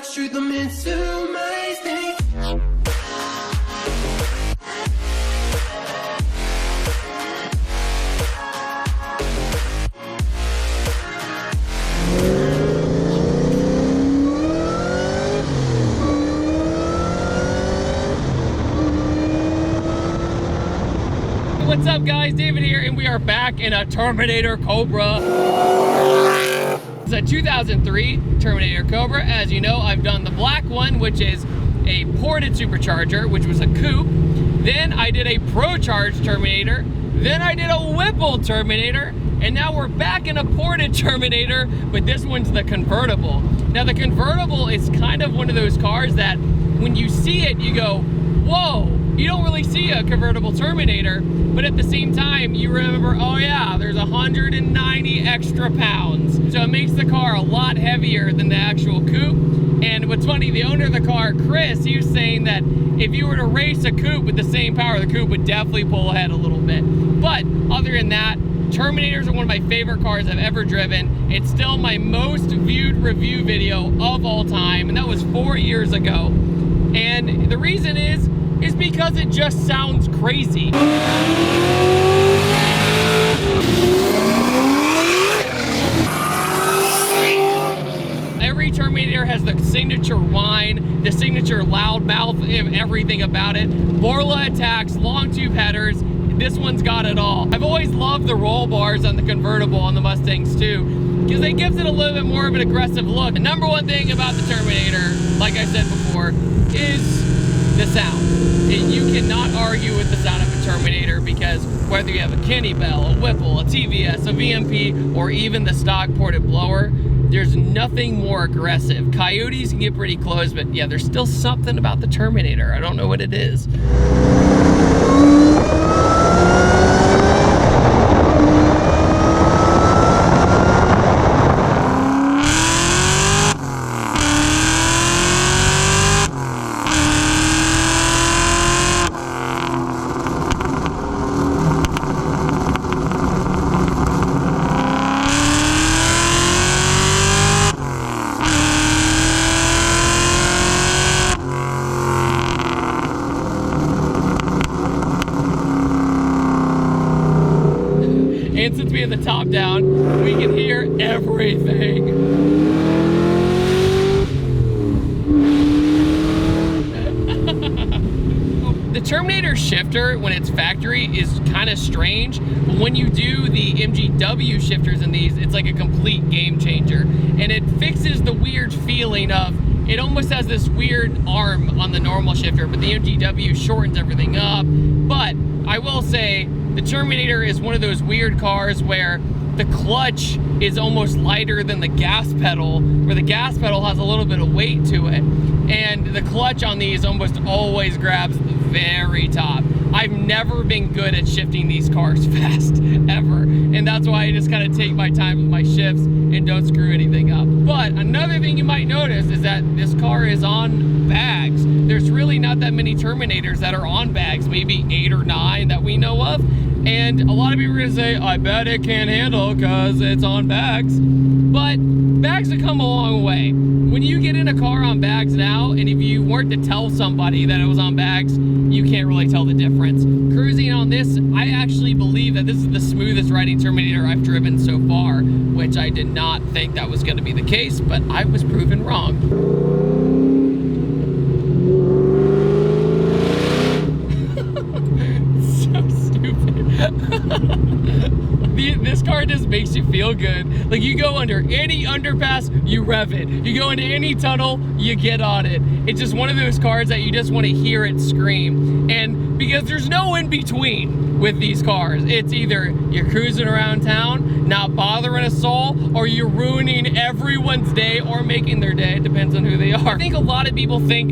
drugs, shoot them into my state. What's up guys, David here, and we are back in a Terminator Cobra. It's a 2003 Terminator Cobra. As you know, I've done the black one, which is a ported supercharger, which was a coupe. Then I did a pro-charged Terminator. Then I did a Whipple Terminator. And now we're back in a ported Terminator, but this one's the convertible. Now the convertible is kind of one of those cars that when you see it, you go, whoa. You don't really see a convertible Terminator, but at the same time, you remember, oh yeah, there's 190 extra pounds. So it makes the car a lot heavier than the actual coupe. And what's funny, the owner of the car, Chris, he was saying that if you were to race a coupe with the same power, the coupe would definitely pull ahead a little bit. But other than that, Terminators are one of my favorite cars I've ever driven. It's still my most viewed review video of all time, and that was 4 years ago. And the reason is because it just sounds crazy. Every Terminator has the signature whine, the signature loud mouth, everything about it. Borla attacks, long tube headers. This one's got it all. I've always loved the roll bars on the convertible on the Mustangs too, because it gives it a little bit more of an aggressive look. The number one thing about the Terminator, like I said before, is the sound. You cannot argue with the sound of a Terminator, because whether you have a Kenny Bell, a Whipple, a TVS, a VMP, or even the stock ported blower, there's nothing more aggressive. Coyotes can get pretty close, but yeah, there's still something about the Terminator. I don't know what it is. And since we have the top down, we can hear everything. The Terminator shifter, when it's factory, is kind of strange, but when you do the MGW shifters in these, it's like a complete game changer. And it fixes the weird feeling of, it almost has this weird arm on the normal shifter, but the MGW shortens everything up. But I will say, the Terminator is one of those weird cars where the clutch is almost lighter than the gas pedal, where the gas pedal has a little bit of weight to it. And the clutch on these almost always grabs the very top. I've never been good at shifting these cars fast, ever. And that's why I just kind of take my time with my shifts and don't screw anything up. But another thing you might notice is that this car is on bags. There's really not that many Terminators that are on bags, maybe 8 or 9 that we know of. And a lot of people are gonna say, I bet it can't handle because it's on bags. But bags have come a long way. When you get in a car on bags now, and if you weren't to tell somebody that it was on bags, you can't really tell the difference. Cruising on this, I actually believe that this is the smoothest riding Terminator I've driven so far, which I did not think that was gonna be the case, but I was proven wrong. This car just makes you feel good. Like, you go under any underpass, you rev it. You go into any tunnel, you get on it. It's just one of those cars that you just want to hear it scream. And because there's no in between with these cars, it's either you're cruising around town, not bothering a soul, or you're ruining everyone's day or making their day. It depends on who they are. I think a lot of people think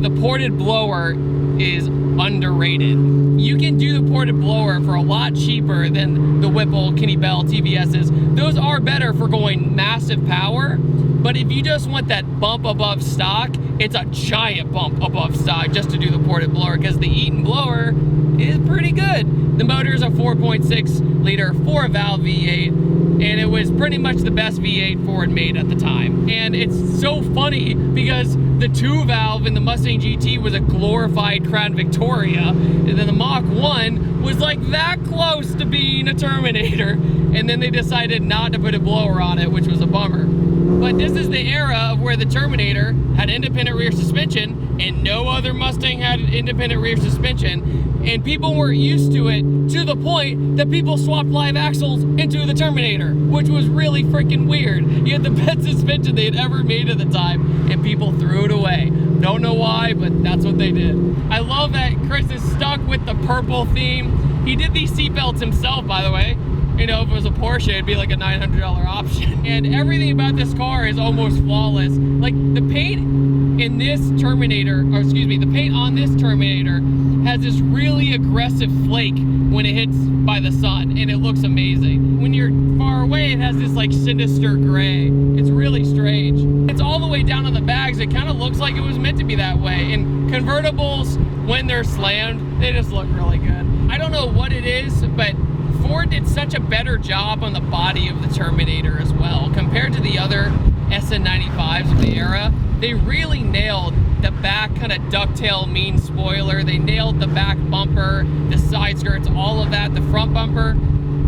the ported blower is underrated. You can do the ported blower for a lot cheaper than the Whipple, Kenny Bell, TVS's. Those are better for going massive power, but if you just want that bump above stock, it's a giant bump above stock just to do the ported blower, because the Eaton blower, is pretty good. The motor is a 4.6 liter 4-valve V8, and it was pretty much the best V8 Ford made at the time. And it's so funny because the 2-valve in the Mustang GT was a glorified Crown Victoria, and then the Mach 1 was like that close to being a Terminator, and then they decided not to put a blower on it, which was a bummer. But this is the era of where the Terminator had independent rear suspension and no other Mustang had independent rear suspension, and people weren't used to it, to the point that people swapped live axles into the Terminator, which was really freaking weird. You had the best suspension they had ever made at the time, and people threw it away. Don't know why, but that's what they did. I love that Chris is stuck with the purple theme. He did these seatbelts himself, by the way. You know, if it was a Porsche, it'd be like a $900 option. And everything about this car is almost flawless. Like, the paint in this Terminator, or excuse me, the paint on this Terminator has this really aggressive flake when it hits by the sun, and it looks amazing. When you're far away, it has this like sinister gray. It's really strange. It's all the way down on the bags. It kind of looks like it was meant to be that way. And convertibles, when they're slammed, they just look really good. I don't know what it is, but Ford did such a better job on the body of the Terminator as well. Compared to the other SN95s of the era, they really nailed the back kind of ducktail mean spoiler. They nailed the back bumper, the side skirts, all of that, the front bumper.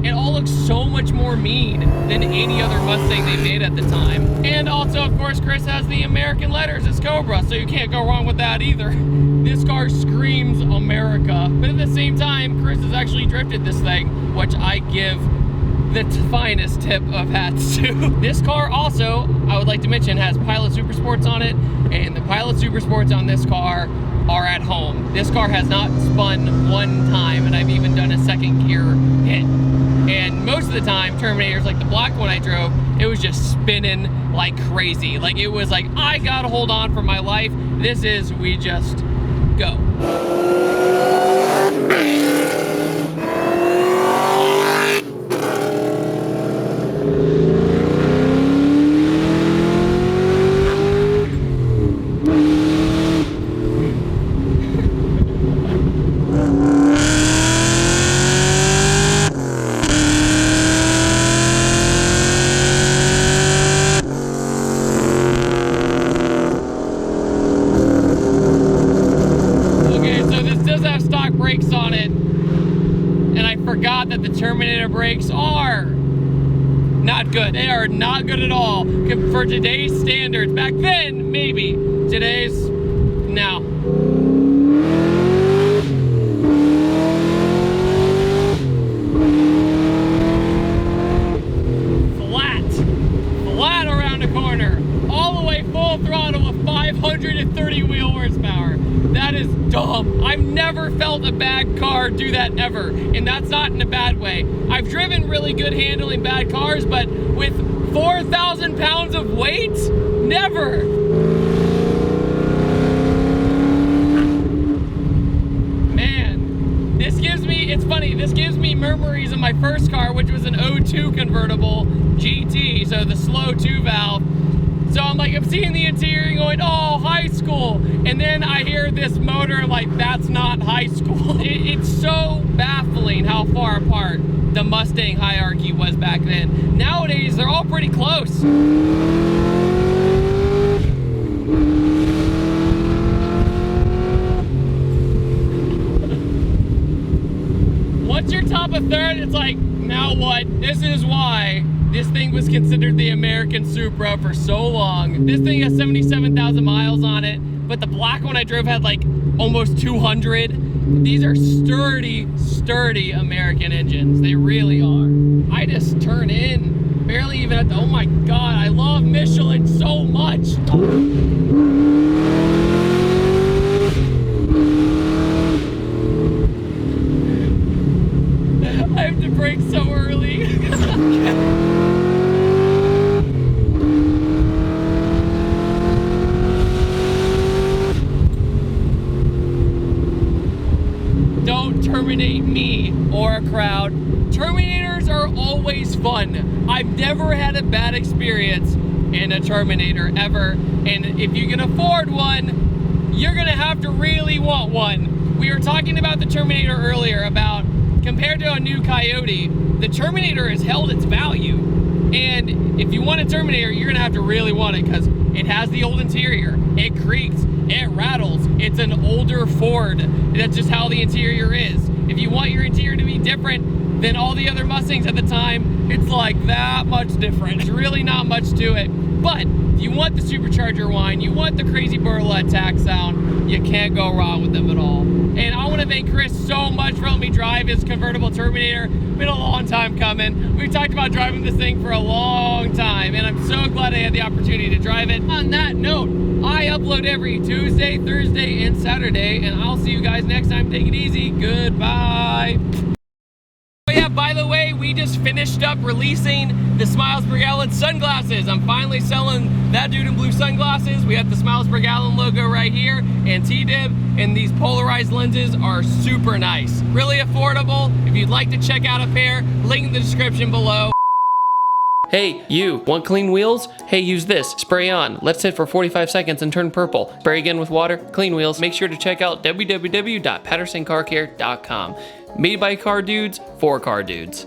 It all looks so much more mean than any other Mustang they made at the time. And also, of course, Chris has the American letters. It's Cobra, so you can't go wrong with that either. This car screams America. But at the same time, Chris has actually drifted this thing, which I give the finest tip of hats to. This car also, I would like to mention, has Pilot Super Sports on it, and the Pilot Super Sports on this car are at home. This car has not spun one time, and I've even done a second gear hit. And most of the time, Terminators, like the black one I drove, it was just spinning like crazy. Like, it was like, I gotta hold on for my life. This is, we just go. Brakes on it, and I forgot that the Terminator brakes are not good. They are not good at all for today's standards. Back then, maybe. Today's, no. Flat around the corner, all the way full throttle with 530 wheel horsepower. That is dumb. I've never felt a bad car do that ever, and that's not in a bad way. I've driven really good handling bad cars, but with 4,000 pounds of weight, never. Man, this gives me, it's funny, this gives me memories of my first car, which was an 02 convertible GT, so the slow 2-valve. So I'm like, I'm seeing the interior going, oh, high school. And then I hear this motor, I'm like, that's not high school. It's so baffling how far apart the Mustang hierarchy was back then. Nowadays, they're all pretty close. Once you're top of third, it's like, now what? This is why this thing was considered the American Supra for so long. This thing has 77,000 miles on it, but the black one I drove had like almost 200. These are sturdy American engines. They really are. I just turn in, barely even at the, oh my God, I love Michelin so much. I have to brake so early. Don't terminate me or a crowd. Terminators are always fun. I've never had a bad experience in a Terminator ever. And if you can afford one, you're gonna have to really want one. we were talking about the Terminator earlier, about compared to a new Coyote, the Terminator has held its value. And if you want a Terminator, you're gonna have to really want it, because it has the old interior, it creaks, it rattles, it's an older Ford. That's just how the interior is. If you want your interior to be different than all the other Mustangs at the time, it's like that much different. There's really not much to it. But if you want the supercharger whine, you want the crazy Burla attack sound, you can't go wrong with them at all. And I want to thank Chris so much for letting me drive his convertible Terminator. Been a long time coming. We've talked about driving this thing for a long time, and I'm so glad I had the opportunity to drive it. On that note, I upload every Tuesday, Thursday, and Saturday, and I'll see you guys next time. Take it easy. Goodbye. Oh yeah, by the way, we just finished up releasing the Smiles Per Gallon sunglasses. I'm finally selling That Dude in Blue sunglasses. We have the Smiles Per Gallon logo right here and T-dib, and these polarized lenses are super nice. Really affordable. If you'd like to check out a pair, link in the description below. Hey, you, want clean wheels? Hey, use this. Spray on. Let it sit for 45 seconds and turn purple. Spray again with water. Clean wheels. Make sure to check out www.pattersoncarcare.com. Made by car dudes, for car dudes.